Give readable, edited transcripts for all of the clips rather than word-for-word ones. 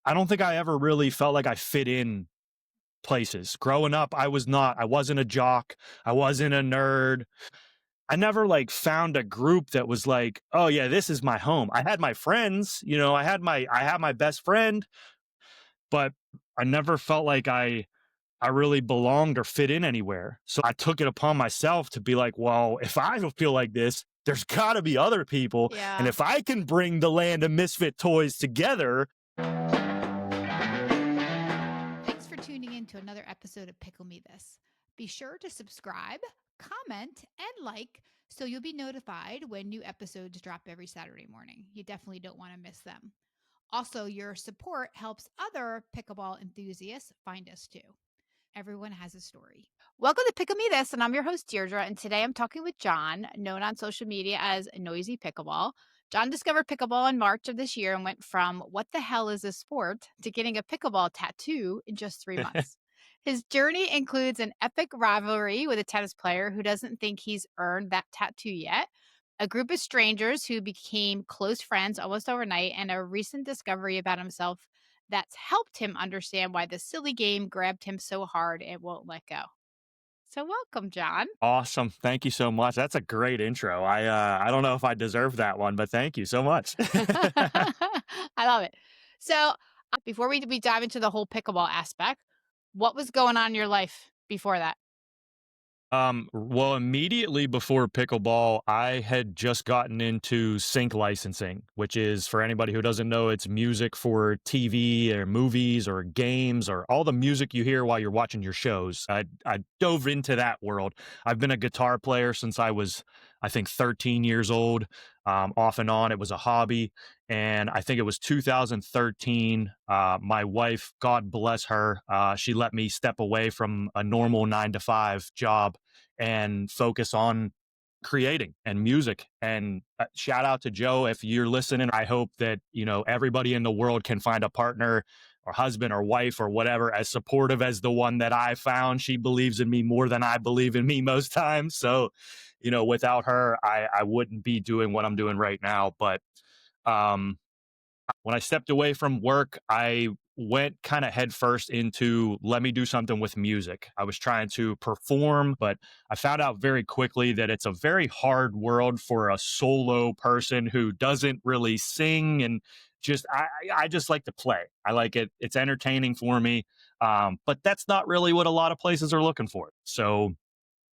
I don't think I ever really felt like I fit in places. Growing up, I wasn't a jock. I wasn't a nerd. I never like found a group that was like, oh yeah, this is my home. I had my friends, I had my best friend, but I never felt like I really belonged or fit in anywhere. So I took it upon myself to be like, well, if I don't feel like this, there's got to be other people. And Yeah. if I can bring the land of misfit toys together. Thanks for tuning in to another episode of Pickle Me This. Be sure to subscribe, comment, and like so you'll be notified when new episodes drop every Saturday morning. You definitely don't want to miss them. Also, your support helps other pickleball enthusiasts find us too. Everyone has a story. Welcome to Pickle Me This, and I'm your host, Deirdre. And today I'm talking with John, known on social media as Noizy Pickleball. John discovered pickleball in March of this year and went from what the hell is a sport to getting a pickleball tattoo in just 3 months. His journey includes an epic rivalry with a tennis player who doesn't think he's earned that tattoo yet, a group of strangers who became close friends almost overnight, and a recent discovery about himself that's helped him understand why the silly game grabbed him so hard it won't let go. So welcome, John. Awesome. Thank you so much. That's a great intro. I don't know if I deserve that one, but thank you so much. I love it. So before we dive into the whole pickleball aspect, what was going on in your life before that? Well, immediately before pickleball, I had just gotten into sync licensing, which is, for anybody who doesn't know, it's music for TV or movies or games or all the music you hear while you're watching your shows. I dove into that world. I've been a guitar player since I was, I think, 13 years old. Off and on, it was a hobby. And I think it was 2013. My wife, God bless her, she let me step away from a normal 9 to 5 job and focus on creating and music. And shout out to Joe. If you're listening, I hope that, everybody in the world can find a partner or husband or wife or whatever as supportive as the one that I found. She believes in me more than I believe in me most times. So, without her, I wouldn't be doing what I'm doing right now. But um, when I stepped away from work, I went kind of headfirst into let me do something with music. I was trying to perform, but I found out very quickly that it's a very hard world for a solo person who doesn't really sing and I just like to play. I like it. It's entertaining for me. But that's not really what a lot of places are looking for. So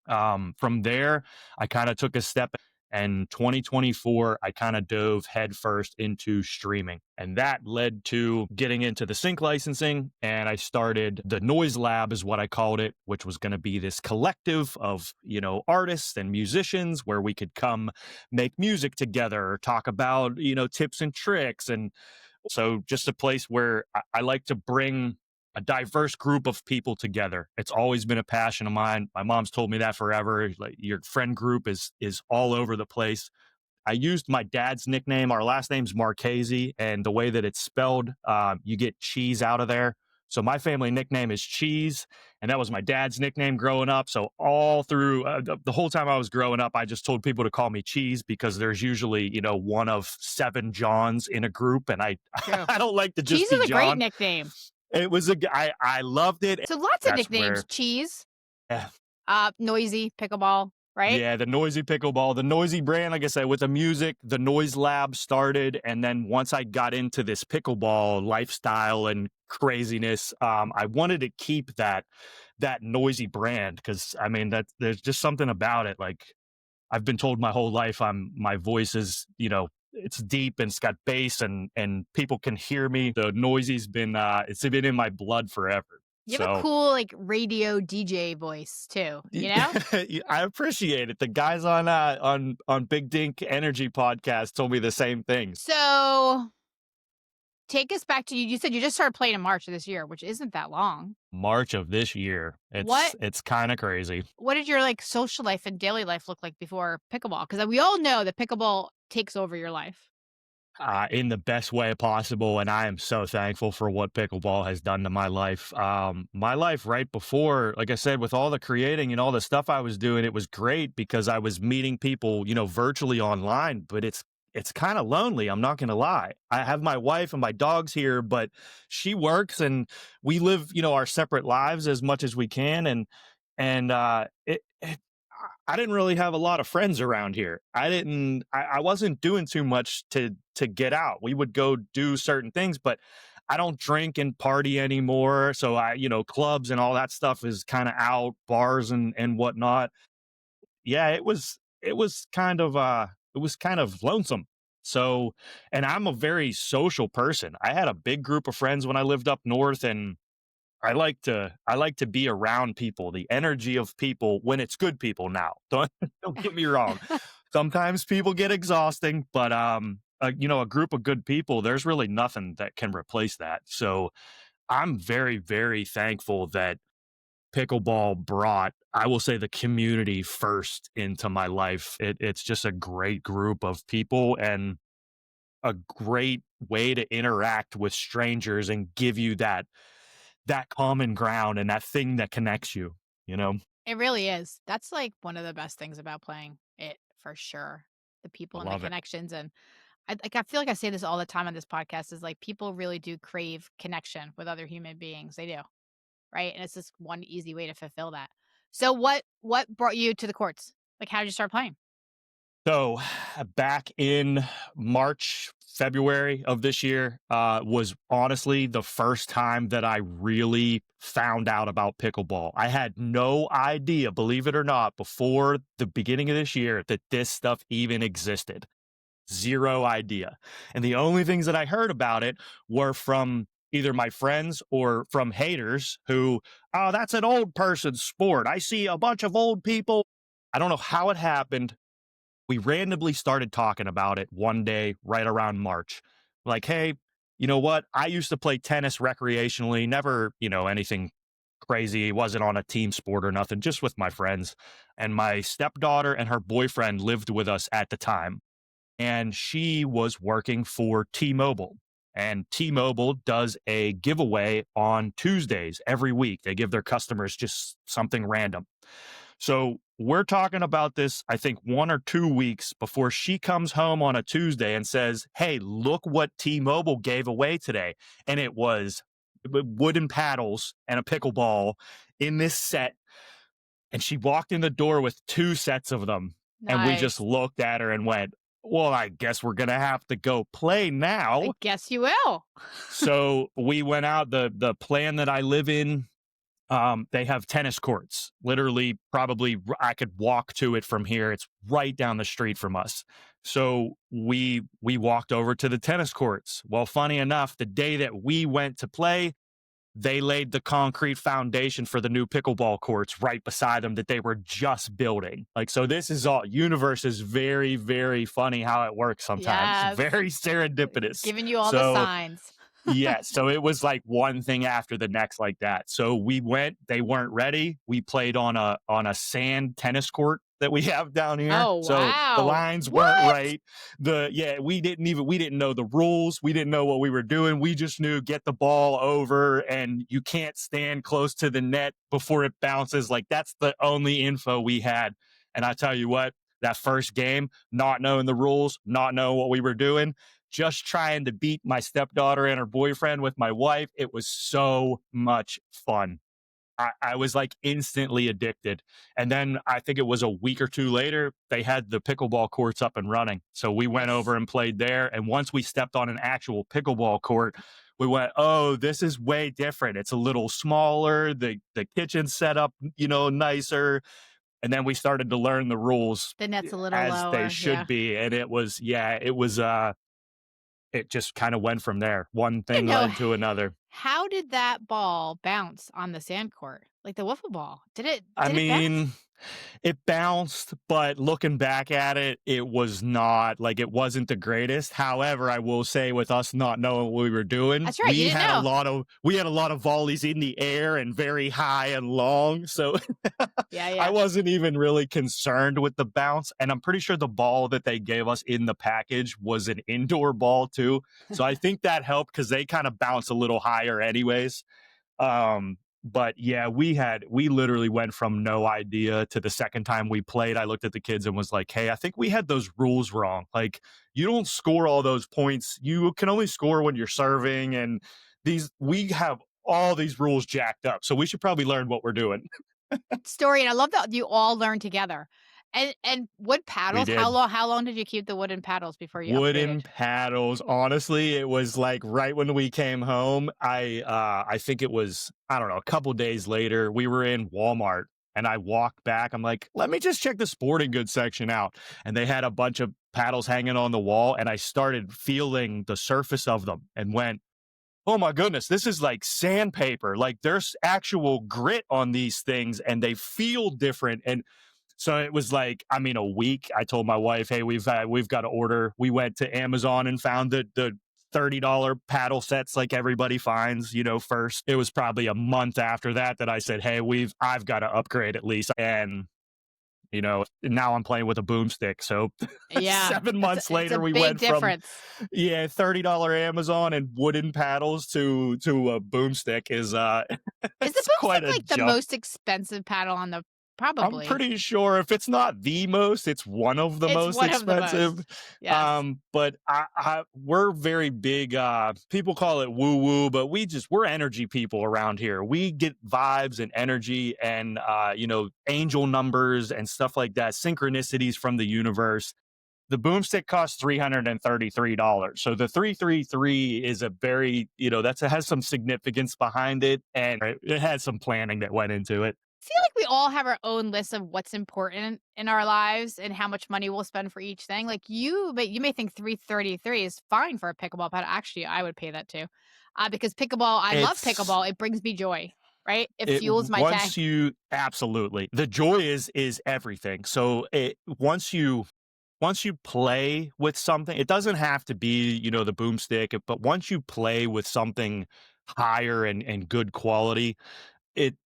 from there, I kind of took a step, and 2024, I kind of dove headfirst into streaming. And that led to getting into the sync licensing. And I started the Noise Lab, is what I called it, which was going to be this collective of, artists and musicians where we could come make music together, talk about, tips and tricks. And so just a place where I like to bring a diverse group of people together. It's always been a passion of mine. My mom's told me that forever. Like, your friend group is all over the place. I used my dad's nickname. Our last name's Marchese, and the way that it's spelled, you get cheese out of there. So my family nickname is Cheese, and that was my dad's nickname growing up. So all through the whole time I was growing up, I just told people to call me Cheese because there's usually, one of 7 Johns in a group, and I True. I don't like to just Cheese be is a great John. nickname. It was I loved it. So lots of That's nicknames. where, Cheese, yeah, Noisy, Pickleball, right? yeah, the Noizy Pickleball, the Noisy brand, like I said, with the music, the Noise Lab started. And then once I got into this pickleball lifestyle and craziness, I wanted to keep that Noisy brand because, I mean, that there's just something about it. Like, I've been told my whole life my voice is, it's deep and it's got bass and people can hear me. The Noisy's been it's been in my blood forever. You have a So cool like radio DJ voice too, you know? I appreciate it. The guys on Big Dink Energy podcast told me the same thing. So take us back to you. You said you just started playing in March of this year, which isn't that long. March of this year. What It's kind of crazy. what did your like social life and daily life look like before pickleball? Because we all know that pickleball takes over your life. In the best way possible. And I am so thankful for what pickleball has done to my life. My life right before, like I said, with all the creating and all the stuff I was doing, it was great because I was meeting people, virtually online, but it's kind of lonely. I'm not going to lie. I have my wife and my dogs here, but she works and we live, our separate lives as much as we can. I didn't really have a lot of friends around here. I wasn't doing too much to get out. We would go do certain things, but I don't drink and party anymore. So clubs and all that stuff is kind of out, bars and whatnot. Yeah, it was kind of lonesome. So, and I'm a very social person. I had a big group of friends when I lived up north, and I like to be around people, the energy of people when it's good people now. Don't get me wrong. Sometimes people get exhausting, but a group of good people, there's really nothing that can replace that. So, I'm very, very thankful that pickleball brought, I will say, the community first into my life. It's just a great group of people and a great way to interact with strangers and give you that common ground and that thing that connects you, you know? It really is. That's, like, one of the best things about playing it for sure. The I people and the love it. connections, and I feel like I say this all the time on this podcast is, like, people really do crave connection with other human beings. They do, right? And it's just one easy way to fulfill that. So what brought you to the courts? Like, how did you start playing? So back in March, February of this year, was honestly the first time that I really found out about pickleball. I had no idea, believe it or not, before the beginning of this year that this stuff even existed. Zero idea. And the only things that I heard about it were from either my friends or from haters who, oh, that's an old person's sport. I see a bunch of old people. I don't know how it happened. We randomly started talking about it one day right around March. Like, hey, you know what? I used to play tennis recreationally, never, anything crazy. It wasn't on a team sport or nothing, just with my friends. And my stepdaughter and her boyfriend lived with us at the time, and she was working for T-Mobile. And T-Mobile does a giveaway on Tuesdays every week. They give their customers just something random. So we're talking about this, I think, 1 or 2 weeks before she comes home on a Tuesday and says, hey, look what T-Mobile gave away today. And it was wooden paddles and a pickleball in this set, and she walked in the door with 2 sets of them, and we just Nice. looked at her and went, "Well, I guess we're gonna have to go play I now." guess you will. So, we went out. The plan that I live in, they have tennis courts. Literally, probably I could walk to it from here. It's right down the street from us. So, we walked over to the tennis courts. Well, funny enough, the day that we went to play, they laid the concrete foundation for the new pickleball courts right beside them that they were just building. Like, so this is all, universe is very, very funny how it works sometimes. Yes. Very serendipitous. Giving you all the So signs. yeah, so it was like one thing after the next like that. So we went, they weren't ready. We played on a sand tennis court that we have down here. Oh, So the wow. lines weren't What? right. We didn't know the rules. We didn't know what we were doing. We just knew get the ball over and you can't stand close to the net before it bounces. Like that's the only info we had. And I tell you what, that first game, not knowing the rules, not knowing what we were doing, just trying to beat my stepdaughter and her boyfriend with my wife. It was so much fun. I was like instantly addicted. And then I think it was a week or two later, they had the pickleball courts up and running. So we went Nice. over and played there. And once we stepped on an actual pickleball court, we went, oh, this is way different. It's a little smaller. The kitchen set up, nicer. And then we started to learn the rules The net's a little as they lower. Yeah. should be. And it was, yeah, it just kind of went from there. One I thing know. led to another. How did that ball bounce on the sand court? Like the wiffle ball? I Did it bounce? mean, it bounced, but looking back at it, it was not like it wasn't the greatest. However, I will say with us not knowing what we were doing, That's right, you didn't know. we had a lot of volleys in the air and very high and long. So Yeah, I yeah. wasn't even really concerned with the bounce. And I'm pretty sure the ball that they gave us in the package was an indoor ball too. So I think that helped because they kind of bounce a little higher anyways. But yeah, we literally went from no idea to the second time we played. I looked at the kids and was like, "Hey, I think we had those rules wrong. Like, you don't score all those points. You can only score when you're serving, and we have all these rules jacked up. So we should probably learn what we're doing." Story, and I love that you all learned together. And wood We paddles, did. how long did you keep the wooden paddles before you upgraded? Wooden paddles. Honestly, it was like right when we came home. I think it was, I don't know, a couple days later, we were in Walmart and I walked back. I'm like, let me just check the sporting goods section out. And they had a bunch of paddles hanging on the wall, and I started feeling the surface of them and went, oh my goodness, this is like sandpaper. Like there's actual grit on these things and they feel different. And so it was like, I mean, a week. I told my wife, "Hey, we've got to order." We went to Amazon and found the $30 paddle sets like everybody finds, first. It was probably a month after that that I said, "Hey, I've got to upgrade at least." And now I'm playing with a boomstick. So Yeah, 7 months it's a later, we big went from difference. $30 Amazon and wooden paddles to a boomstick is Is the it's quite boomstick, a like, the jump. most expensive paddle on the I'm probably. pretty sure if it's not the most, it's one of the It's most one of the expensive. most. Yes. But we're very big. People call it woo woo, but we're energy people around here. We get vibes and energy, and angel numbers and stuff like that, synchronicities from the universe. The boomstick costs $333. So the 333 is a very, it has some significance behind it, and it had some planning that went into it. Feel like we all have our own list of what's important in our lives and how much money we'll spend for each thing. Like you may think 333 is fine for a pickleball paddle. Actually, I would pay that too. Because pickleball, I love It's pickleball. It brings me joy, right? It it fuels my tank. once you absolutely the joy is everything. So once you play with something, it doesn't have to be, the boomstick, but once you play with something higher and good quality,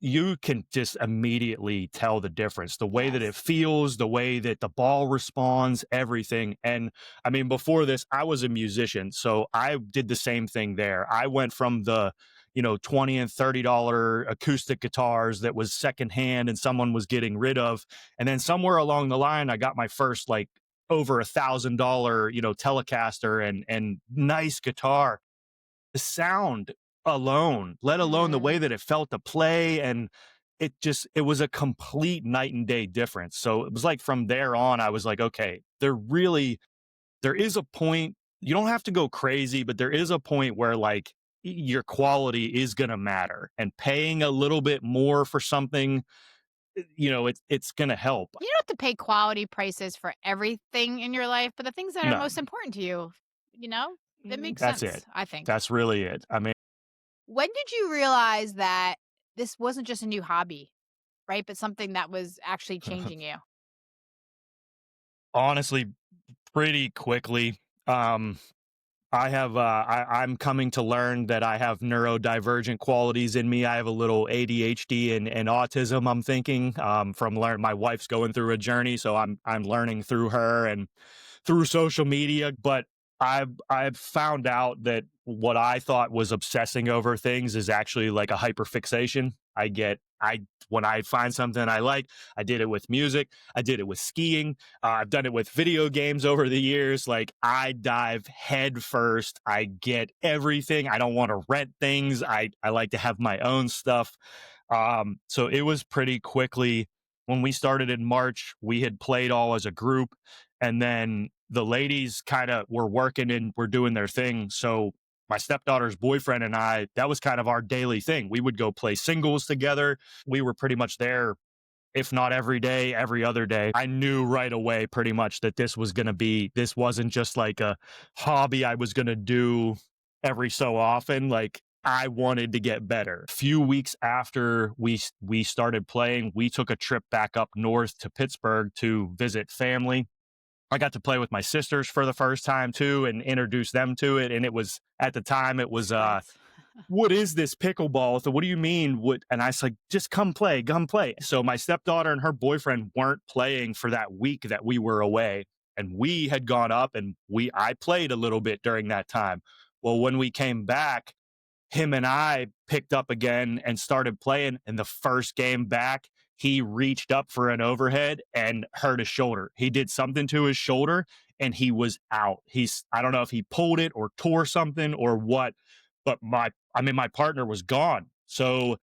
you can just immediately tell the difference, the way that it Yes. feels, the way that the ball responds, everything. And I mean, before this, I was a musician, so I did the same thing there. I went from the 20 and $30 acoustic guitars that was secondhand and someone was getting rid of, and then somewhere along the line I got my first like over $1,000 Telecaster and nice guitar. The sound alone, let alone the way Mm. that it felt to play, and it was a complete night and day difference. So it was like from there on, I was like, okay, there is a point. You don't have to go crazy, but there is a point where like your quality is going to matter, and paying a little bit more for something, it's going to help. You don't have to pay quality prices for everything in your life, but the things that are No, most important to you, you know, that makes that's it. sense, I think. That's really it. I mean, When did you realize that this wasn't just a new hobby, right? But something that was actually changing you? honestly, pretty quickly. Um, I'm coming to learn that I have neurodivergent qualities in me. I have a little ADHD and autism. I'm thinking from my wife's going through a journey, so I'm learning through her and through social media. But I've found out that what I thought was obsessing over things is actually like a hyperfixation. I when I find something I like, I did it with music, I did it with skiing, I've done it with video games over the years. Like I dive head first. I get everything. I don't want to rent things. I like to have my own stuff. So it was pretty quickly when we started in March. We had played all as a group, and then the ladies kind of were working and were doing their thing. So my stepdaughter's boyfriend and I, that was kind of our daily thing. We would go play singles together. We were pretty much there, if not every day, every other day. I knew right away pretty much that this wasn't just like a hobby I was going to do every so often. Like I wanted to get better. A few weeks after we started playing, we took a trip back up north to Pittsburgh to visit family. I got to play with my sisters for the first time too and introduce them to it. And it was at the time it was Sprites. what is this pickleball? So what do you mean? What? And I was like, just come play, come play. So my stepdaughter and her boyfriend weren't playing for that week that we were away. And we had gone up and I played a little bit during that time. Well, when we came back, him and I picked up again and started playing. And the first game back, he reached up for an overhead and hurt his shoulder. He did something to his shoulder and he was out. I don't know if he pulled it or tore something or what, but my partner was gone. So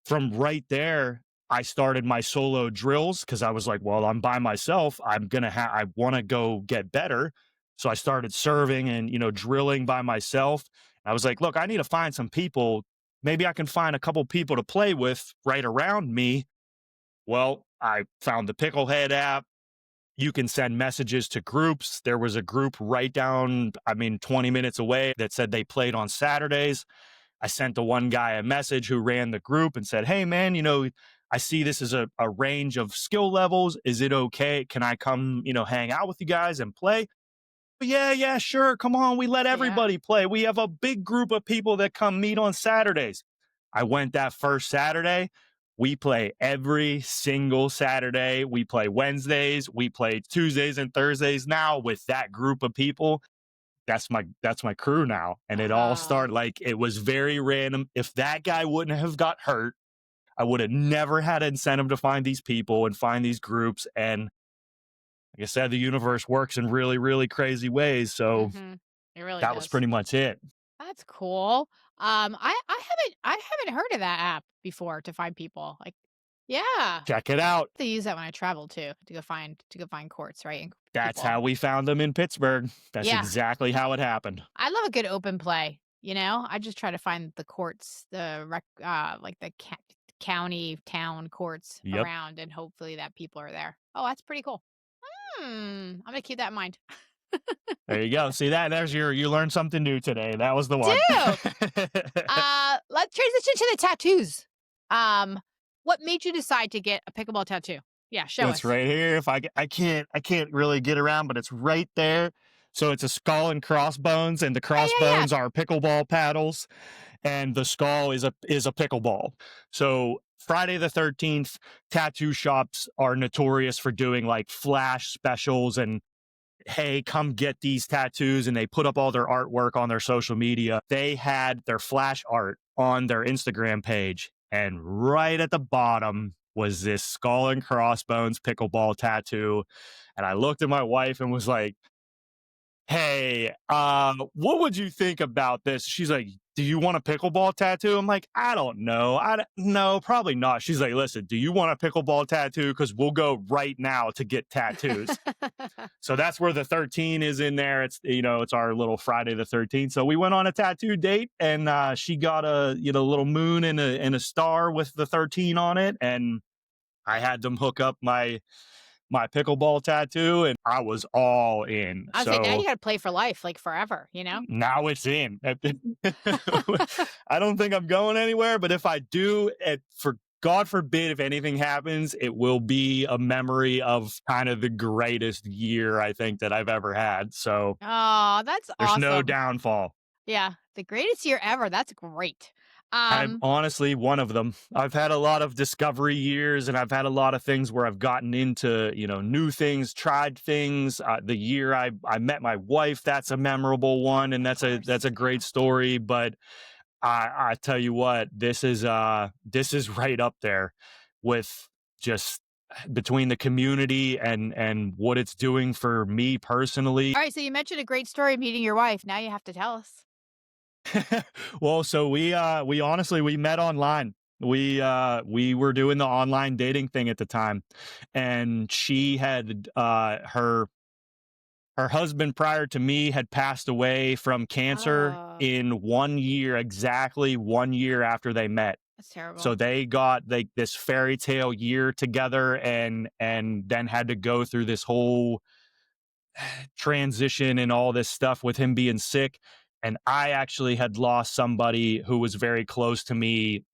from right there, I started my solo drills because I was like, well, I'm by myself. I want to go get better. So I started serving and, drilling by myself. I was like, look, I need to find some people. Maybe I can find a couple people to play with right around me. Well, I found the Picklehead app. You can send messages to groups. There was a group right down, 20 minutes away that said they played on Saturdays. I sent the one guy a message who ran the group and said, hey, man, I see this is a range of skill levels. Is it okay? Can I come, hang out with you guys and play? Yeah, sure. Come on. We let Yeah. everybody play. We have a big group of people that come meet on Saturdays. I went that first Saturday. We play every single Saturday. We play Wednesdays. We play Tuesdays and Thursdays now with that group of people. That's my crew now. And it all Oh. started like it was very random. If that guy wouldn't have got hurt, I would have never had incentive to find these people and find these groups. And like I said, the universe works in really, really crazy ways. So Mhm. It really that was does. pretty much it. That's cool. I haven't heard of that app before to find people. Like, yeah. Check it out. They use that when I travel too to go find courts, right? And That's people. how we found them in Pittsburgh. That's Yeah. exactly how it happened. I love a good open play, you know? I just try to find the courts, like the county, town courts Yep. around, and hopefully that people are there. Oh, that's pretty cool. I'm gonna keep that in mind. There you go. See that? You learned something new today. That was the one. Do. Let's transition to the tattoos. Um, what made you decide to get a pickleball tattoo? Yeah, show It's us. right here. If I can't really get around, but it's right there. So it's a skull and crossbones, and the Yeah, yeah, yeah. crossbones are pickleball paddles, and the skull is a pickleball. So Friday the 13th, tattoo shops are notorious for doing like flash specials and hey, come get these tattoos. And they put up all their artwork on their social media. They had their flash art on their Instagram page. And right at the bottom was this skull and crossbones pickleball tattoo. And I looked at my wife and was like, hey, what would you think about this? She's like, do you want a pickleball tattoo? I'm like, I don't know. No, probably not. She's like, listen, do you want a pickleball tattoo? Because we'll go right now to get tattoos. So that's where the 13 is in there. It's our little Friday the 13th. So we went on a tattoo date and she got a, little moon and a star with the 13 on it. And I had them hook up my pickleball tattoo and I was all in. I was say now you So gotta play for life, like forever, you know? now it's in. I don't think I'm going anywhere, but if I do, for God forbid, if anything happens, it will be a memory of kind of the greatest year I think that I've ever had. So Oh, that's there's no awesome. downfall. Yeah, the greatest year ever. That's great. I'm Um, honestly one of them. I've had a lot of discovery years and I've had a lot of things where I've gotten into, new things, tried things. The year I met my wife, that's a memorable one and of that's course, a yeah. great story, but I tell you what, this is right up there with just between the community and what it's doing for me personally. All right, so you mentioned a great story meeting your wife. Now you have to tell us. Well, so we honestly we met online. We were doing the online dating thing at the time, and she had her husband prior to me had passed away from cancer Oh, in 1 year, exactly 1 year after they met. that's terrible. So they got like this fairy tale year together and then had to go through this whole transition and all this stuff with him being sick. And I actually had lost somebody who was very close to me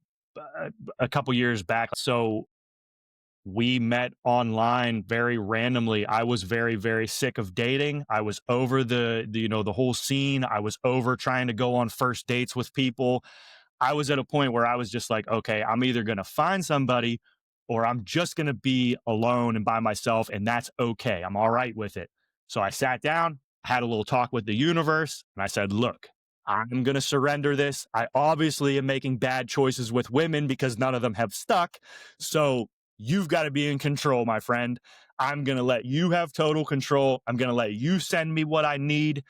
a couple years back. So we met online very randomly. I was very, very sick of dating. I was over the whole scene. I was over trying to go on first dates with people. I was at a point where I was just like, okay, I'm either going to find somebody or I'm just going to be alone and by myself. And that's okay. I'm all right with it. So I sat down, had a little talk with the universe, and I said, look, I'm going to surrender this. I obviously am making bad choices with women because none of them have stuck. So you've got to be in control, my friend. I'm going to let you have total control. I'm going to let you send me what I need,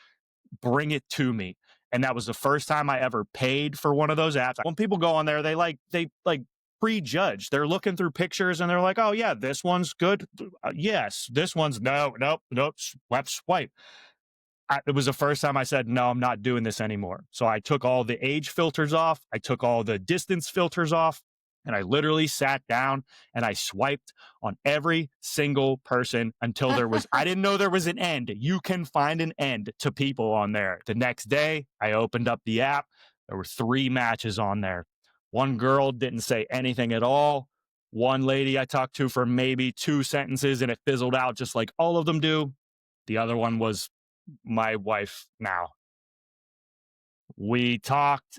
bring it to me. And that was the first time I ever paid for one of those apps. When people go on there, they prejudge. They're looking through pictures and they're like, oh yeah, this one's good. Yes, this one's no, nope, nope, swipe. It was the first time I said, no, I'm not doing this anymore. So I took all the age filters off. I took all the distance filters off. And I literally sat down and I swiped on every single person until I didn't know there was an end. You can find an end to people on there. The next day, I opened up the app. There were 3 matches on there. One girl didn't say anything at all. One lady I talked to for maybe 2 sentences and it fizzled out just like all of them do. The other one was my wife now. We talked.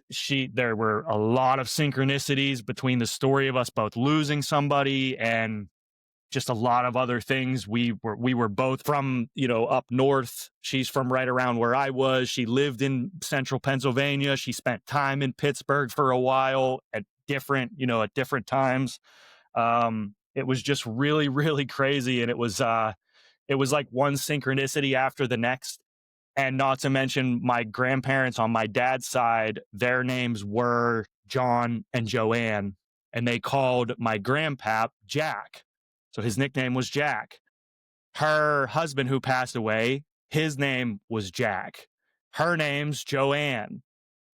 There were a lot of synchronicities between the story of us both losing somebody and just a lot of other things. We were both from, up north. She's from right around where I was. She lived in central Pennsylvania. She spent time in Pittsburgh for a while at different times. It was just really, really crazy. And it was like one synchronicity after the next. And not to mention my grandparents on my dad's side, their names were John and Joanne, and they called my grandpap Jack. So his nickname was Jack. Her husband, who passed away, his name was Jack. Her name's Joanne.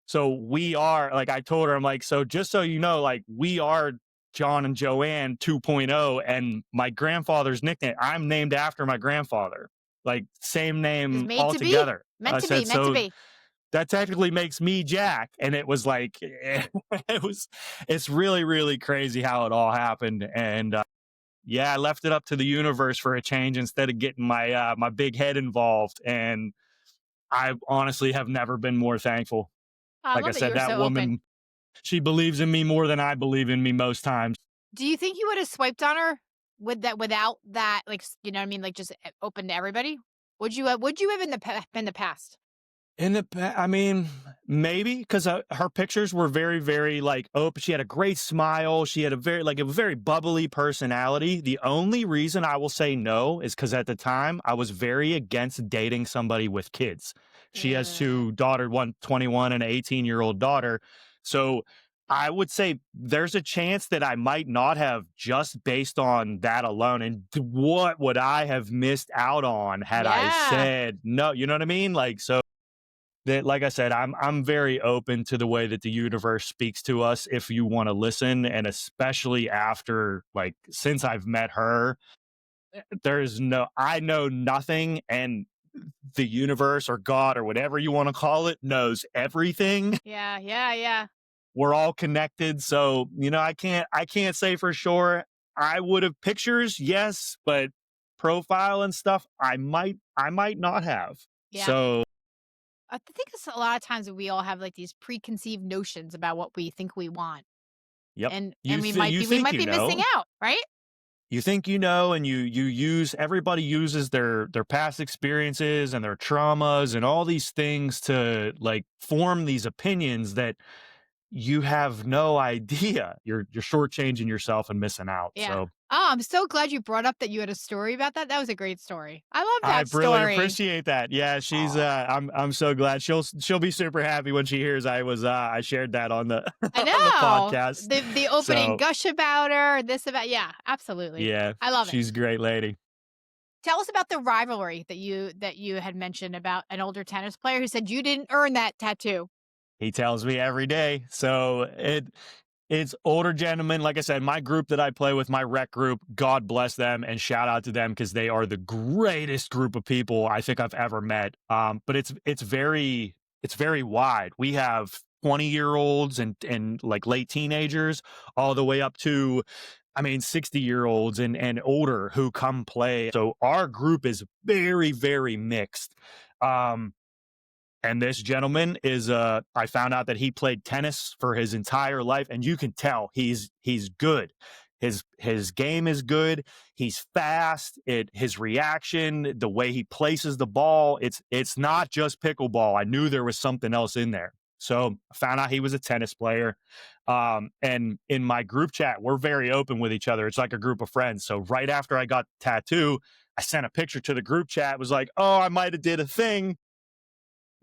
So we are, like I told her, I'm like, so just so you know, like we are John and Joanne 2.0, and my grandfather's nickname, I'm named after my grandfather, like same It's name made to be. altogether. Meant I to be, said, meant to so be. that technically makes me Jack. And it was like, it's really, really crazy how it all happened. And yeah, I left it up to the universe for a change instead of getting my big head involved. And I honestly have never been more thankful. I Like I love that said, you're that so open. woman, she believes in me more than I believe in me most times. Do you think you would have swiped on her without that, like, you know what I mean, like, just open to everybody? Would you have in the past? I mean, maybe because her pictures were very, very like open. She had a great smile. She had a very bubbly personality. The only reason I will say no is because at the time I was very against dating somebody with kids. She has Mm, 2 daughters, one 21 and an 18-year-old daughter. So I would say there's a chance that I might not have just based on that alone. And what would I have missed out on had I yeah, said no? You know what I mean? Like, so that, like I said, I'm very open to the way that the universe speaks to us if you want to listen, and especially after, like, since I've met her, there's no I know nothing, and the universe or God or whatever you want to call it knows everything. yeah, yeah, yeah, We're all connected, so I can't say for sure. I would have pictures, yes, but profile and stuff, I might not have. yeah. So, I think it's a lot of times that we all have, like, these preconceived notions about what we think we want, yep. and You we think might you be missing know, out, right? you think and you use everybody uses their past experiences and their traumas and all these things to like form these opinions that you have no idea. You're shortchanging yourself and missing out. Yeah. So Oh, I'm so glad you brought up that you had a story about that. That was a great story. I love I that really story. appreciate that. Yeah, she's Oh, I'm so glad she'll be super happy when she hears I shared that on the I on the know. podcast. The opening So gush about her, this about yeah, absolutely. yeah, I love it. she's a great lady. Tell us about the rivalry that you had mentioned about an older tennis player who said you didn't earn that tattoo. He tells me every day. So it's older gentlemen. Like I said, my group that I play with, my rec group, God bless them and shout out to them because they are the greatest group of people I think I've ever met. But it's very wide. We have 20-year-olds and like late teenagers all the way up to 60-year-olds and older who come play. So our group is very, very mixed. Um, and this gentleman is I found out that he played tennis for his entire life, and you can tell he's good. His game is good. He's fast. His reaction, the way he places the ball, it's not just pickleball. I knew there was something else in there. So I found out he was a tennis player. And in my group chat, we're very open with each other. It's like a group of friends. So right after I got the tattoo, I sent a picture to the group chat. It was like, oh, I might have did a thing,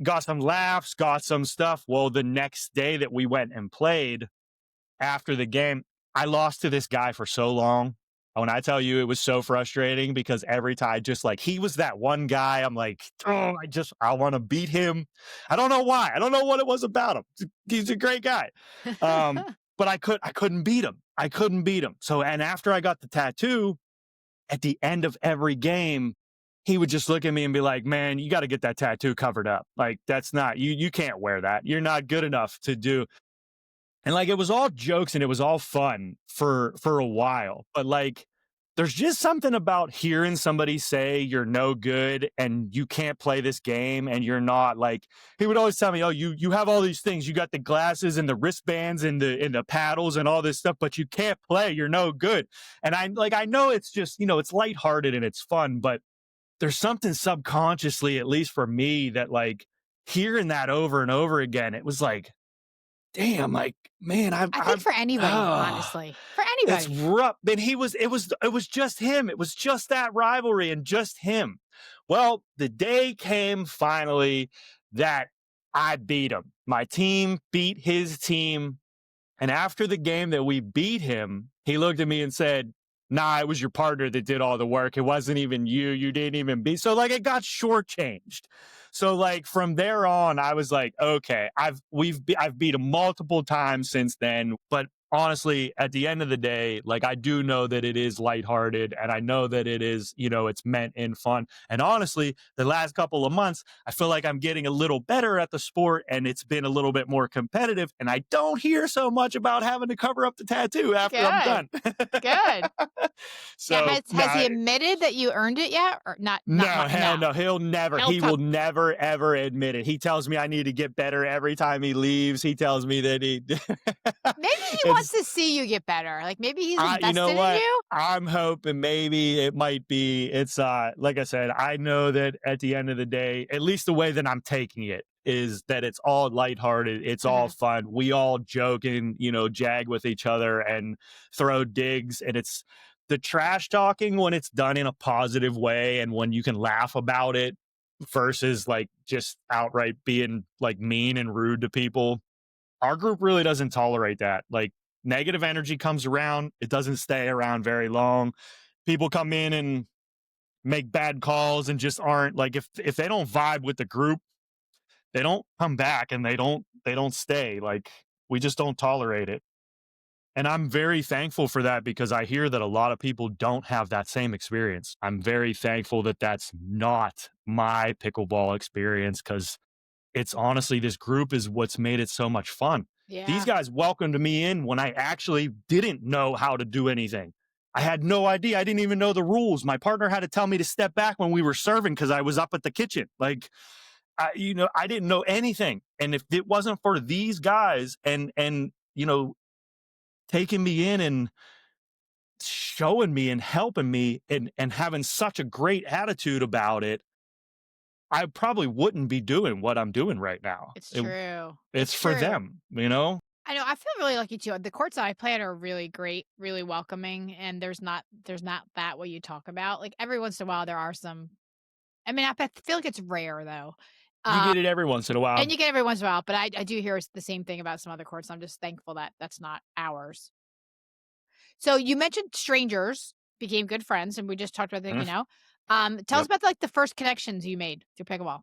got some laughs, got some stuff. Well, the next day that we went and played after the game, I lost to this guy for so long. When I tell you, it was so frustrating because every time, just like he was that one guy, I'm like, oh, I want to beat him. I don't know why. I don't know what it was about him. He's a great guy. But I couldn't beat him. I couldn't beat him. So, and after I got the tattoo, at the end of every game, he would just look at me and be like, man, you got to get that tattoo covered up. Like, that's not, you can't wear that. You're not good enough to do. And like, it was all jokes and it was all fun for a while. But like, there's just something about hearing somebody say you're no good and you can't play this game and you're not, like, he would always tell me, oh, you have all these things. You got the glasses and the wristbands and the paddles and all this stuff, but you can't play. You're no good. And I know it's just, it's lighthearted and it's fun, but there's something subconsciously, at least for me, that like hearing that over and over again, it was like, damn, like, man, I think for anybody, honestly, for it's anybody. rough. Then it was just him. It was just that rivalry and just him. Well, the day came finally that I beat him. My team beat his team. And after the game that we beat him, he looked at me and said, nah, it was your partner that did all the work. It wasn't even you. You didn't even beat. So like it got shortchanged. So like from there on, I was like, okay, I've beat him multiple times since then. But honestly, at the end of the day, like I do know that it is lighthearted and I know that it is, it's meant in fun. And honestly, the last couple of months, I feel like I'm getting a little better at the sport and it's been a little bit more competitive. And I don't hear so much about having to cover up the tattoo after I'm Good. done. Good. So Now, has he admitted that you earned it yet, or not? no, Not hell no. no. He will never, ever admit it. He tells me I need to get better every time he leaves. He tells me that Maybe he wants to see you get better. Like maybe he's invested you know in what? you. I'm hoping maybe it might be, like I said, I know that at the end of the day, at least the way that I'm taking it is that it's all lighthearted. It's all Mhm. fun. We all joke and, jag with each other and throw digs. And it's the trash talking when it's done in a positive way and when you can laugh about it versus like just outright being like mean and rude to people. Our group really doesn't tolerate that. Like negative energy comes around, it doesn't stay around very long. People come in and make bad calls and just aren't like, if they don't vibe with the group, they don't come back and they don't stay. Like we just don't tolerate it. And I'm very thankful for that because I hear that a lot of people don't have that same experience. I'm very thankful that that's not my pickleball experience because it's honestly, this group is what's made it so much fun. These Yeah. guys welcomed me in when I actually didn't know how to do anything. I had no idea. I didn't even know the rules. My partner had to tell me to step back when we were serving because I was up at the kitchen. Like, I didn't know anything. And if it wasn't for these guys and taking me in and showing me and helping me and having such a great attitude about it, I probably wouldn't be doing what I'm doing right now. It's true. It's It's for true. them. I know. I feel really lucky too. The courts that I play at are really great, really welcoming, and there's not that what you talk about. Like every once in a while, there are some. I mean, feel like it's rare though. You Uh, get it every once in a while. and you get every once in a while, but I do hear the same thing about some other courts. I'm just thankful that that's not ours. So you mentioned strangers became good friends, and we just talked about that. Mm, Tell us yep. about like the first connections you made through pickleball.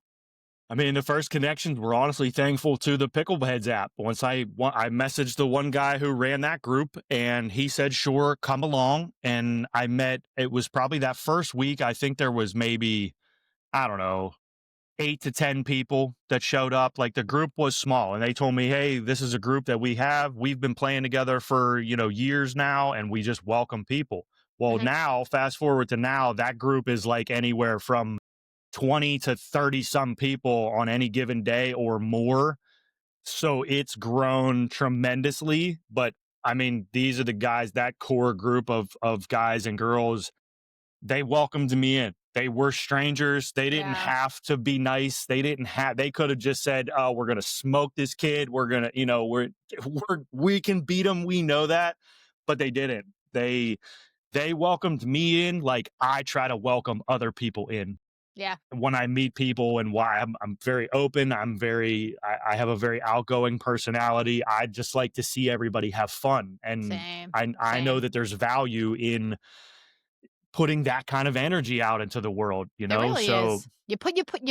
I mean, the first connections were honestly thankful to the Pickleheads app. Once I messaged the one guy who ran that group, and he said, "Sure, come along." And I met. It was probably that first week. I think there was maybe, I don't know, 8 to 10 people that showed up. Like the group was small and they told me, hey, this is a group that we've been playing together for, years now. And we just welcome people. Well, Mhm. now fast forward to now, that group is like anywhere from 20 to 30 some people on any given day or more. So it's grown tremendously, but I mean, these are the guys, that core group of guys and girls, they welcomed me in. They were strangers. They didn't Yeah, have to be nice. They could have just said, "Oh, we're going to smoke this kid. We're going to, we can beat him. We know that." But they didn't. They welcomed me in like I try to welcome other people in yeah, when I meet people, and why I'm very open. I have a very outgoing personality. I just like to see everybody have fun. And same, I know same. that there's value in putting that kind of energy out into the world, There really So is. You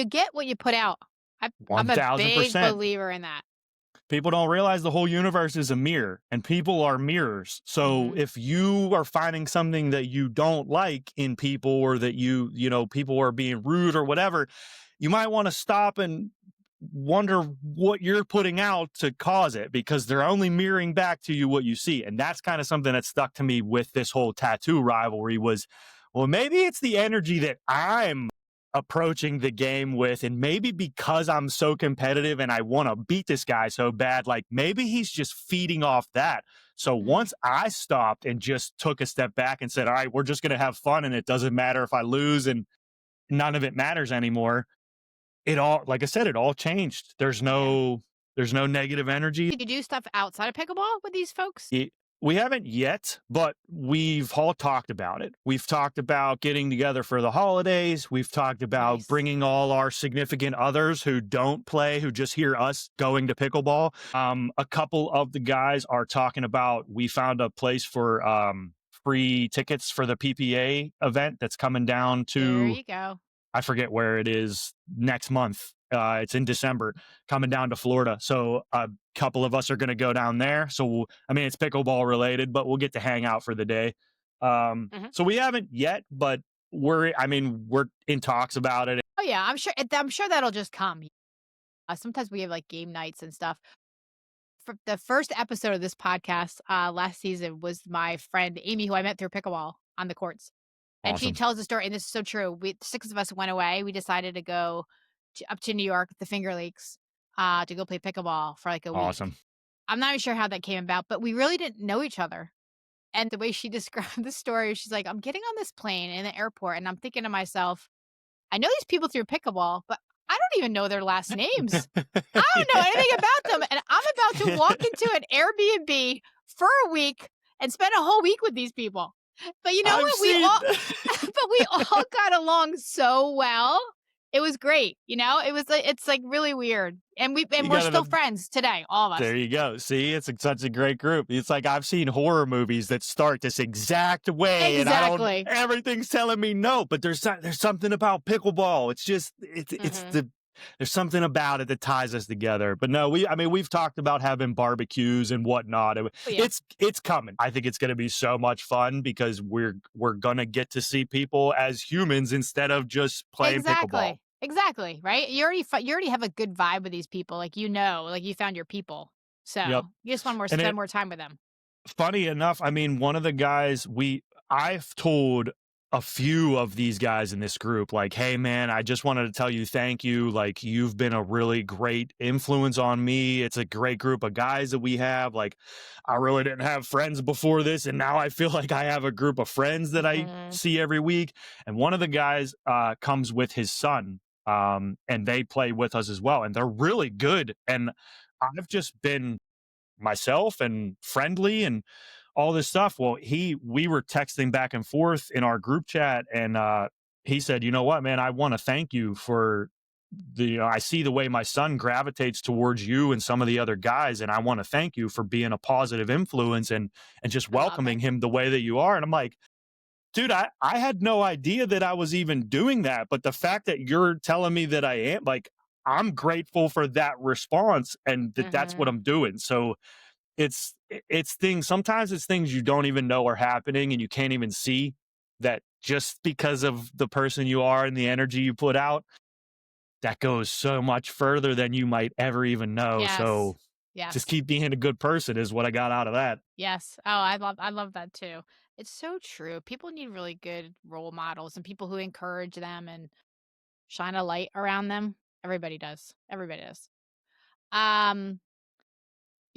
get what you put out. I'm a big 1000%. believer in that. People don't realize the whole universe is a mirror and people are mirrors. So Mhm. if you are finding something that you don't like in people, or that people are being rude or whatever, you might want to stop and wonder what you're putting out to cause it, because they're only mirroring back to you what you see. And that's kind of something that stuck to me with this whole tattoo rivalry was, well, maybe it's the energy that I'm approaching the game with, and maybe because I'm so competitive and I want to beat this guy so bad, like maybe he's just feeding off that. So Mm. once I stopped and just took a step back and said, all right, we're just going to have fun, and it doesn't matter if I lose, and none of it matters anymore, it all, like I said, it all changed. Yeah. There's no negative energy. Did you do stuff outside of pickleball with these folks? It, we haven't yet, but we've all talked about it. We've talked about getting together for the holidays. We've talked about Nice. bringing all our significant others who don't play, who just hear us going to pickleball. A couple of the guys are talking about, we found a place for free tickets for the PPA event that's coming down There to, you go. I forget where it is, next month. It's in December, coming down to Florida. So a couple of us are going to go down there. So I mean, it's pickleball related, but we'll get to hang out for the day. Mhm. So we haven't yet, but we're in talks about it. Oh, yeah, I'm sure that'll just come. Sometimes we have, like, game nights and stuff. For the first episode of this podcast, last season was my friend Amy, who I met through pickleball on the courts, and she Awesome, tells the story, and this is so true. We 6 of us went away. We decided to go up to New York, the Finger Lakes, to go play pickleball for, like, a week. awesome. I'm not even sure how that came about, but we really didn't know each other, and the way she described the story, she's like, "I'm getting on this plane in the airport, and I'm thinking to myself, I know these people through pickleball, but I don't even know their last names. I don't know anything Yeah. about them, and I'm about to walk into an Airbnb for a week and spend a whole week with these people." But you know I've what? We seen. all but we all got along so well. It was great, It was like it's, like, really weird, and You we're got still to. friends today, all of There us. you go. See, it's such a great group. It's like I've seen horror movies that start this exact way, and I don't. Exactly. Everything's telling me no, but there's something about pickleball. It's just it's Mhm. the there's something about it that ties us together. But no, I mean we've talked about having barbecues and whatnot. Oh, yeah. It's coming. I think it's going to be so much fun because we're gonna get to see people as humans instead of just playing pickleball. Exactly. Exactly, right? You already have a good vibe with these people, like, you found your people. Yep. So, you just want more And spend more time with them. funny enough, I mean, one of the guys I've told a few of these guys in this group, like, hey man, I just wanted to tell you thank you. Like, you've been a really great influence on me. It's a great group of guys that we have. Like, I really didn't have friends before this, and now I feel like I have a group of friends that I Mhm. see every week. And one of the guys comes with his son. And they play with us as well, and they're really good. And I've just been myself and friendly and all this stuff. Well, we were texting back and forth in our group chat, and he said, "You know what, man? I want to thank you for I see the way my son gravitates towards you and some of the other guys, and I want to thank you for being a positive influence and just I love it. welcoming him the way that you are." And I'm like, dude, I had no idea that I was even doing that, but the fact that you're telling me that I am, like, I'm grateful for that response, and that's what Mhm. I'm doing. So it's things, sometimes it's things you don't even know are happening and you can't even see, that just because of the person you are and the energy you put out, that goes so much further than you might ever even know. Yes. So just Yes. keep being a good person is what I got out of that. Yes. Oh, I love that too. It's so true. People need really good role models and people who encourage them and shine a light around them. Everybody does. Everybody does. Um,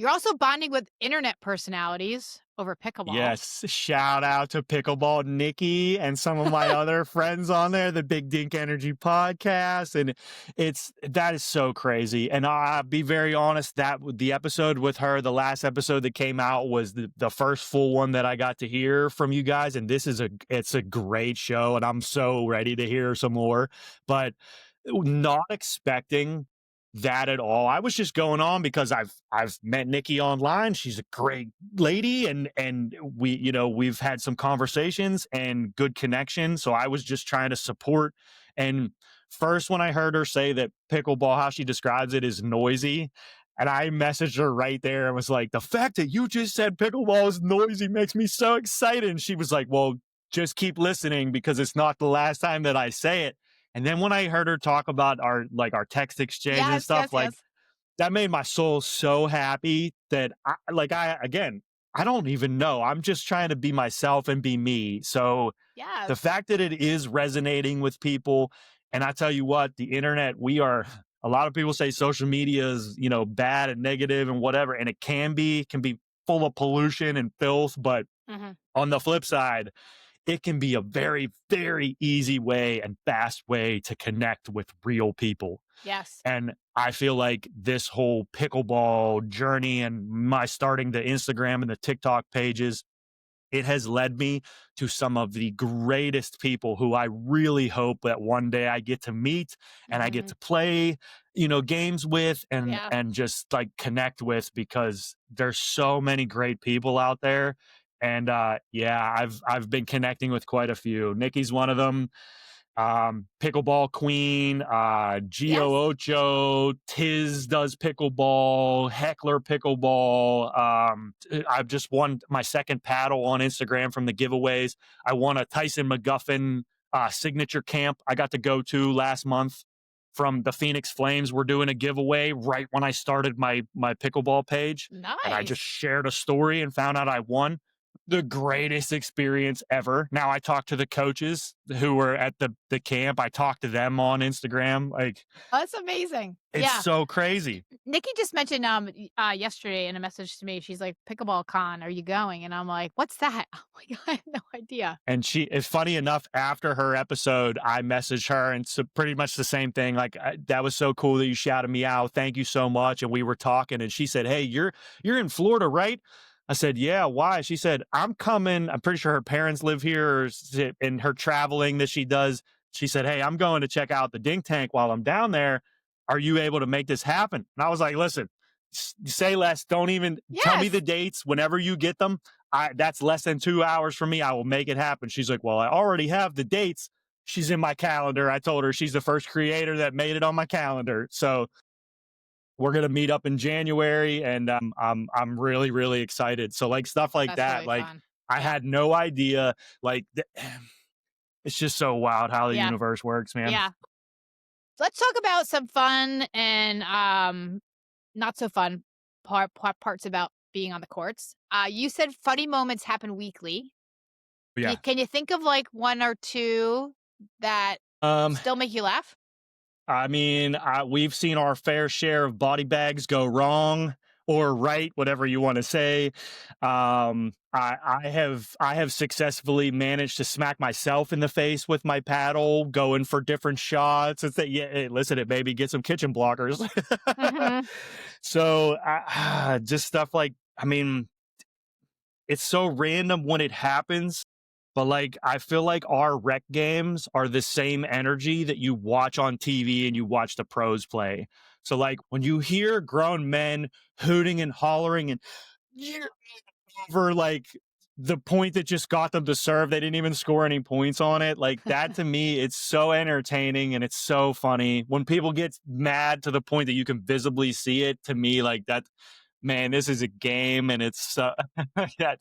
You're also bonding with internet personalities over pickleball. Yes, shout out to Pickleball Nikki and some of my other friends on there, the Big Dink Energy podcast, and that is so crazy. And I'll be very honest, the episode with her, the last episode that came out was the first full one that I got to hear from you guys, and it's a great show, and I'm so ready to hear some more. But not expecting that at all. I was just going on because I've met Nikki online. She's a great lady, and we've had some conversations and good connection. So I was just trying to support. And first, when I heard her say that pickleball, how she describes it is noisy. And I messaged her right there and was like, the fact that you just said pickleball is noisy makes me so excited. And she was like, well, just keep listening because it's not the last time that I say it. And then when I heard her talk about our text exchange and Yes, stuff, yes, like yes. that made my soul so happy that I don't even know. I'm just trying to be myself and be me. So the Yes. fact that it is resonating with people, and I tell you what, the internet, a lot of people say social media is, bad and negative and whatever, and it can be full of pollution and filth, but Mhm. on the flip side, it can be a very, very easy way and fast way to connect with real people. Yes. And I feel like this whole pickleball journey and my starting the Instagram and the TikTok pages, it has led me to some of the greatest people who I really hope that one day I get to meet and I get Mhm. to play, games with Yeah. and just like connect with because there's so many great people out there. And yeah, I've been connecting with quite a few. Nikki's one of them, pickleball queen, Gio Yes. Ocho, Tiz does pickleball, Heckler pickleball. I've just won my second paddle on Instagram from the giveaways. I won a Tyson McGuffin signature camp I got to go to last month from the Phoenix Flames. We're doing a giveaway right when I started my pickleball page, and I just Nice. shared a story and found out I won. The greatest experience ever. Now I talk to the coaches who were at the camp. I talk to them on Instagram. Like That's amazing. it's Yeah. so crazy. Nikki just mentioned yesterday in a message to me. She's like, "Pickleball con, are you going?" And I'm like, "What's that?" Oh my god, I had no idea. And she is funny enough. After her episode, I messaged her and so pretty much the same thing. Like that was so cool that you shouted me out. Thank you so much. And we were talking, and she said, "Hey, you're in Florida, right?" I said, "Yeah, why?" She said, "I'm coming." I'm pretty sure her parents live here, and her traveling that she does. She said, "Hey, I'm going to check out the Dink Tank while I'm down there. Are you able to make this happen?" And I was like, "Listen, say less. Don't even tell me the Yes. dates whenever you get them. That's less than 2 hours for me. I will make it happen." She's like, "Well, I already have the dates." She's in my calendar. I told her she's the first creator that made it on my calendar. So we're gonna meet up in January, and I'm really really excited. So like stuff like That's that, really like fun. I Yeah. had no idea. It's just so wild how the Yeah. universe works, man. Yeah. Let's talk about some fun and not so fun parts about being on the courts. You said funny moments happen weekly. Yeah. Can you think of like one or two that Um, still make you laugh? I mean, we've seen our fair share of body bags go wrong or right, whatever you want to say. I have successfully managed to smack myself in the face with my paddle, going for different shots. It's that yeah, hey, listen, it maybe get some kitchen blockers. Mhm. So just stuff like, I mean, it's so random when it happens, but like I feel like our rec games are the same energy that you watch on TV and you watch the pros play. So like when you hear grown men hooting and hollering and yeah, over like the point that just got them to serve, they didn't even score any points on it. Like that to me, it's so entertaining and it's so funny. When people get mad to the point that you can visibly see it, to me, like that, man, this is a game and it's that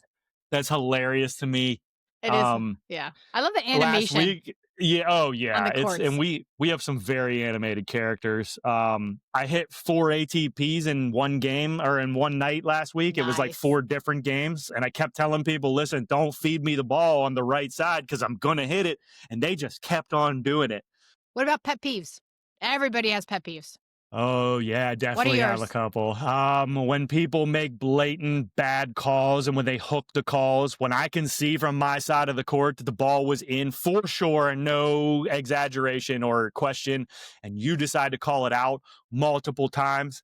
that's hilarious to me. It is. Um, Yeah. I love the Last animation week, yeah, oh on yeah, the it's and courts. we have some very animated characters. I hit 4 ATPs in one game or in one night last week. It was like Nice. 4 different games, and I kept telling people, "Listen, don't feed me the ball on the right side because I'm gonna hit it," and they just kept on doing it. What about pet peeves? Everybody has pet peeves. Oh yeah, I What are definitely have a yours? couple. When people make blatant bad calls and when they hook the calls, when I can see from my side of the court that the ball was in for sure, no exaggeration or question, and you decide to call it out multiple times,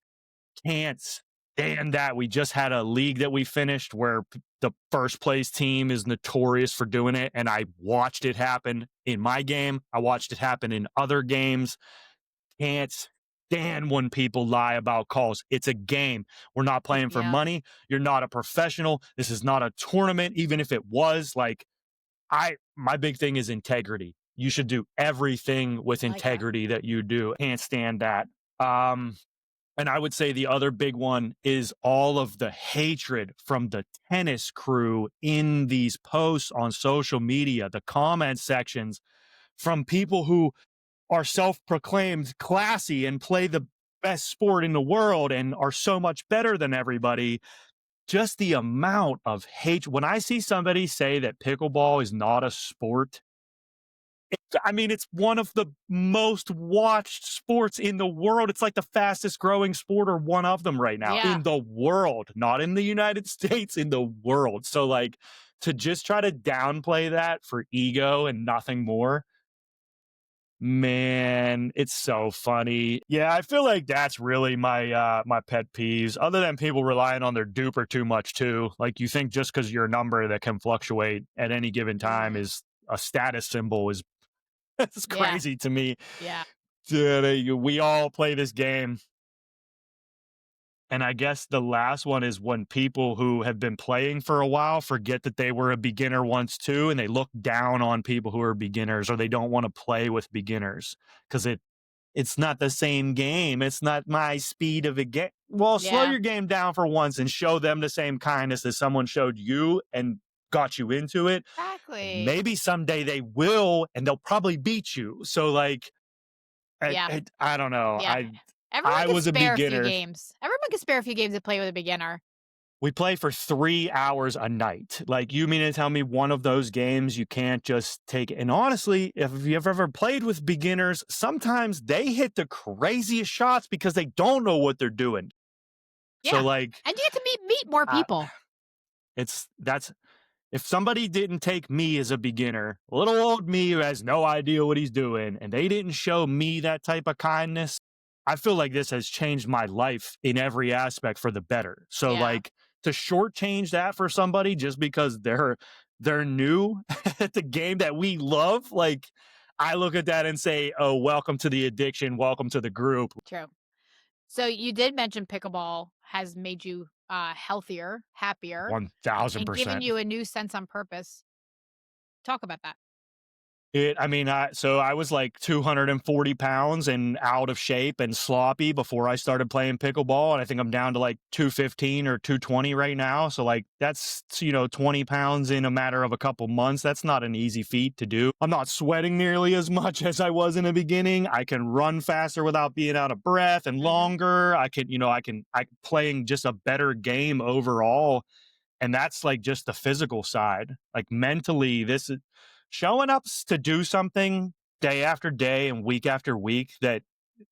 can't stand that. We just had a league that we finished where the first place team is notorious for doing it, and I watched it happen in my game. I watched it happen in other games. Can't stand when people lie about calls. It's a game. We're not playing for Yeah, money. You're not a professional. This is not a tournament. Even if it was, like, my big thing is integrity. You should do everything with I like that. integrity that you do. Can't stand that. Um, and I would say the other big one is all of the hatred from the tennis crew in these posts on social media, the comment sections from people who are self-proclaimed classy and play the best sport in the world and are so much better than everybody. Just the amount of hate. When I see somebody say that pickleball is not a sport, I mean, it's one of the most watched sports in the world. It's like the fastest growing sport or one of them right now Yeah, in the world, not in the United States, in the world. So, like, to just try to downplay that for ego and nothing more, man, it's so funny. Yeah, I feel like that's really my pet peeves, other than people relying on their duper too much too. Like, you think just because you're a number that can fluctuate at any given time mhm, is a status symbol is it's yeah, crazy to me. yeah. Dude, we all play this game. And I guess the last one is when people who have been playing for a while forget that they were a beginner once too, and they look down on people who are beginners, or they don't want to play with beginners because it's not the same game. It's not my speed of a game. Well, slow Yeah, your game down for once and show them the same kindness that someone showed you and got you into it. And exactly. maybe someday they will, and they'll probably beat you. So, like, Yeah, I don't know. yeah. Everyone I can was a spare a few beginner. games. Everyone can spare a few games to play with a beginner. We play for 3 hours a night. Like, you mean to tell me one of those games you can't just take and honestly, if you've ever played with beginners, sometimes they hit the craziest shots because they don't know what they're doing. So, Yeah, like, and you get to meet more uh, people. that's if somebody didn't take me as a beginner, little old me who has no idea what he's doing, and they didn't show me that type of kindness, I feel like this has changed my life in every aspect for the better. So, Yeah, like, to shortchange that for somebody just because they're new at the game that we love, like, I look at that and say, "Oh, welcome to the addiction, welcome to the group." true. So you did mention pickleball has made you healthier, happier, and given 1000%. you a new sense on purpose. Talk about that. So I was like 240 pounds and out of shape and sloppy before I started playing pickleball. And I think I'm down to like 215 or 220 right now. So, like, that's, 20 pounds in a matter of a couple months. That's not an easy feat to do. I'm not sweating nearly as much as I was in the beginning. I can run faster without being out of breath and Hmm. longer. I playing just a better game overall, and that's like just the physical side. Like, mentally, this is showing up to do something day after day and week after week that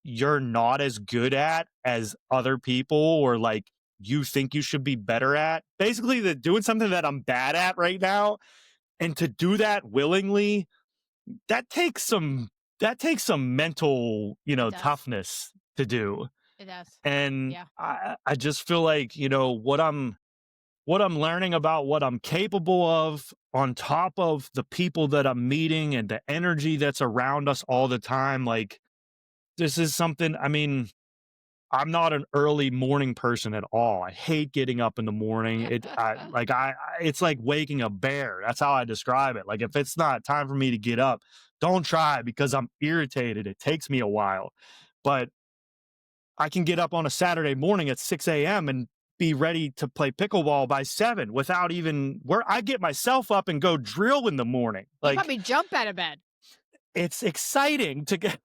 you're not as good at as other people, or like you think you should be better at. Basically, the doing something that I'm bad at right now, and to do that willingly, that takes some mental, It does. toughness to do. It does. And Yeah. I just feel like, what I'm learning about what I'm capable of, on top of the people that I'm meeting and the energy that's around us all the time. Like, this is something, I mean, I'm not an early morning person at all. I hate getting up in the morning. It's like waking a bear. That's how I describe it. Like, if it's not time for me to get up, don't try, because I'm irritated. It takes me a while. But I can get up on a Saturday morning at 6 a.m. and be ready to play pickleball by 7 without even where I get myself up and go drill in the morning. You Like, probably jump out of bed. it's exciting to get.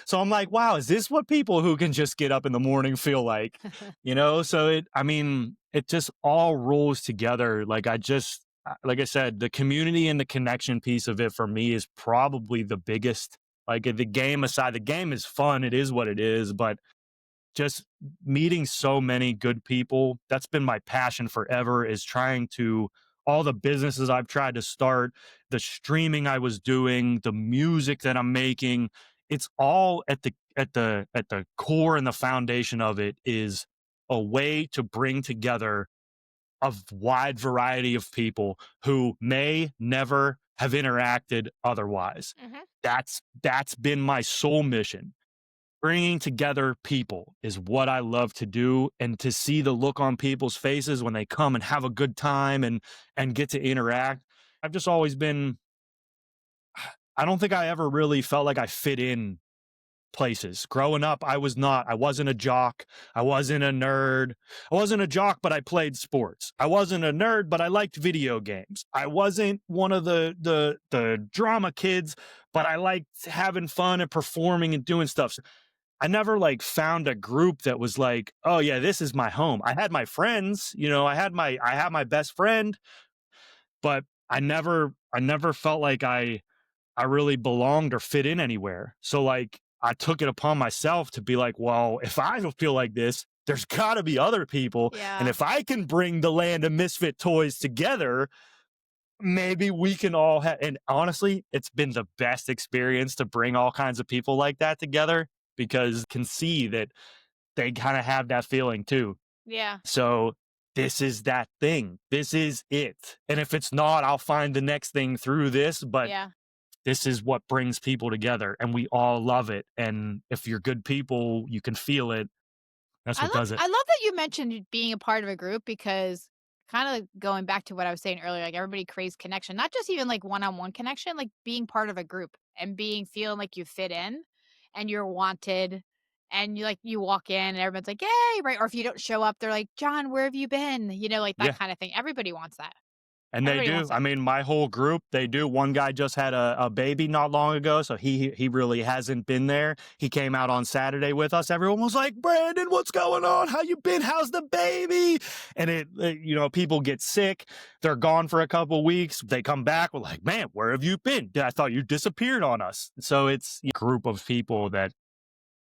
So I'm like, wow, is this what people who can just get up in the morning feel like? So I mean, it just all rolls together. Like I said, the community and the connection piece of it for me is probably the biggest. Like, the game aside, the game is fun. It is what it is. But just meeting so many good people. That's been my passion forever, is trying to all the businesses I've tried to start, the streaming I was doing, the music that I'm making. It's all at the core and the foundation of it is a way to bring together a wide variety of people who may never have interacted otherwise. Mhm. That's been my sole mission. Bringing together people is what I love to do, and to see the look on people's faces when they come and have a good time and get to interact. I've just always been I don't think I ever really felt like I fit in places. Growing up, I wasn't a jock. I wasn't a nerd. I wasn't a jock, but I played sports. I wasn't a nerd, but I liked video games. I wasn't one of the drama kids, but I liked having fun and performing and doing stuff. So I never like found a group that was like, "Oh yeah, this is my home." I had my friends, I had my best friend, but I never felt like I really belonged or fit in anywhere. So like I took it upon myself to be like, well, if I don't feel like this, there's got to be other people. And Yeah. if I can bring the land of misfit toys together, maybe we can all have. And honestly, it's been the best experience to bring all kinds of people like that together, because can see that they kind of have that feeling too. Yeah. So this is that thing. This is it. And if it's not, I'll find the next thing through this. But Yeah. this is what brings people together, and we all love it. And if you're good people, you can feel it. That's what does it. I love that you mentioned being a part of a group because kind of going back to what I was saying earlier, like everybody craves connection, not just even like one-on-one connection, like being part of a group and feeling like you fit in and you're wanted and you walk in and everyone's like, "Yay!" Right? Or if you don't show up, they're like, "John, where have you been?" Like that Yeah. kind of thing. Everybody wants that. And they Everybody do. wants I that. mean, my whole group, they do. One guy just had a baby not long ago, so he really hasn't been there. He came out on Saturday with us. Everyone was like, "Brandon, what's going on? How you been? How's the baby?" And people get sick. They're gone for a couple weeks. They come back. We're like, "Man, where have you been? I thought you disappeared on us." So it's a group of people that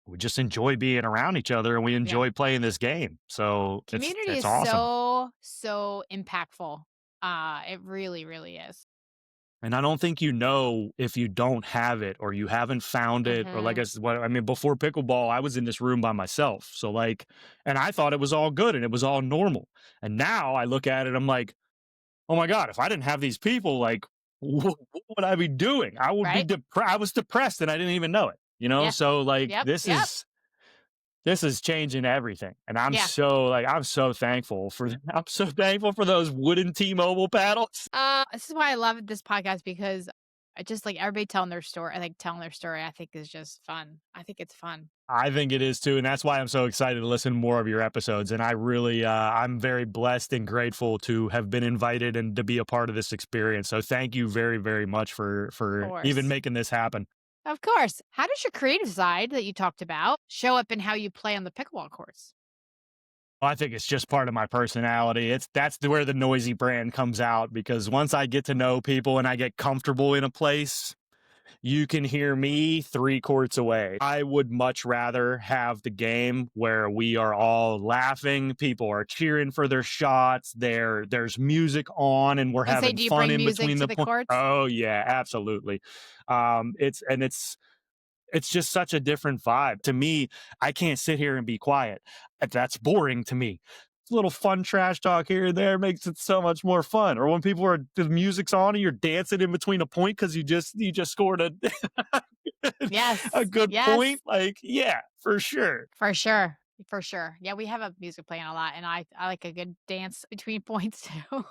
we just enjoy being around each other, and we Yeah. enjoy playing this game. So it's Community it's is awesome. so impactful. It really, really is. And I don't think you know if you don't have it or you haven't found it, or like Mhm. I said, what I mean, before pickleball, I was in this room by myself. So like, and I thought it was all good and it was all normal. And now I look at it, I'm like, oh my God, if I didn't have these people, like, what would I be doing? I would be Right? depressed. I was depressed and I didn't even know it. Yeah. So like, Yep. Yep. this is changing everything. And Yeah. I'm so thankful for I'm so thankful for those wooden T-Mobile paddles. This is why I love this podcast because I just like everybody telling their story. I think telling their story, I think is just fun. I think it's fun. I think it is too, and that's why I'm so excited to listen to more of your episodes. And I really, I'm very blessed and grateful to have been invited and to be a part of this experience. So thank you very, very much for Of even course. making this happen. Of course. How does your creative side that you talked about show up in how you play on the pickleball courts? I think it's just part of my personality. Where the Noisy brand comes out, because once I get to know people and I get comfortable in a place, you can hear me 3 courts away. I would much rather have the game where we are all laughing, people are cheering for their shots, there's music on, and we're I say, having do you fun bring in music between to the the points. courts? Oh yeah, absolutely. It's just such a different vibe. To me, I can't sit here and be quiet. That's boring to me. A little fun trash talk here and there makes it so much more fun. Or when the music's on and you're dancing in between a point because you just scored a Yes. good Yes. point. Like, yeah, for sure. For sure. For sure. Yeah, we have a music playing a lot and I like a good dance between points too.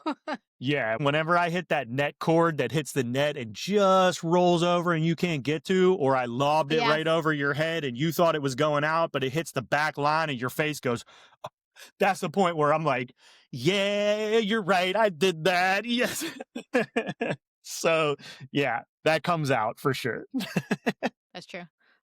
Yeah, whenever I hit that net cord that hits the net and just rolls over and you can't get to, or I lobbed it Yes. right over your head and you thought it was going out, but it hits the back line and your face goes, that's the point where I'm like, yeah, you're right. I did that. Yes. So, yeah, that comes out for sure. That's true.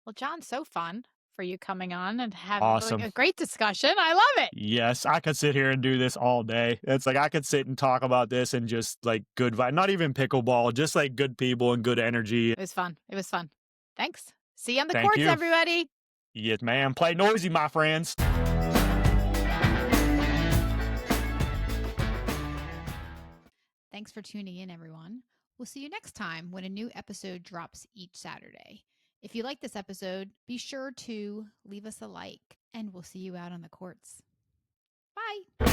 Well, John, so fun for you coming on and having like Awesome. a great discussion. I love it. Yes, I could sit here and do this all day. It's like I could sit and talk about this and just like good vibe, not even pickleball, just like good people and good energy. It was fun. It was fun. Thanks. See you on the Thank courts, you. everybody. Yes, ma'am. Play Noizy, my friends. Thanks for tuning in, everyone. We'll see you next time when a new episode drops each Saturday. If you like this episode, be sure to leave us a like, and we'll see you out on the courts. Bye.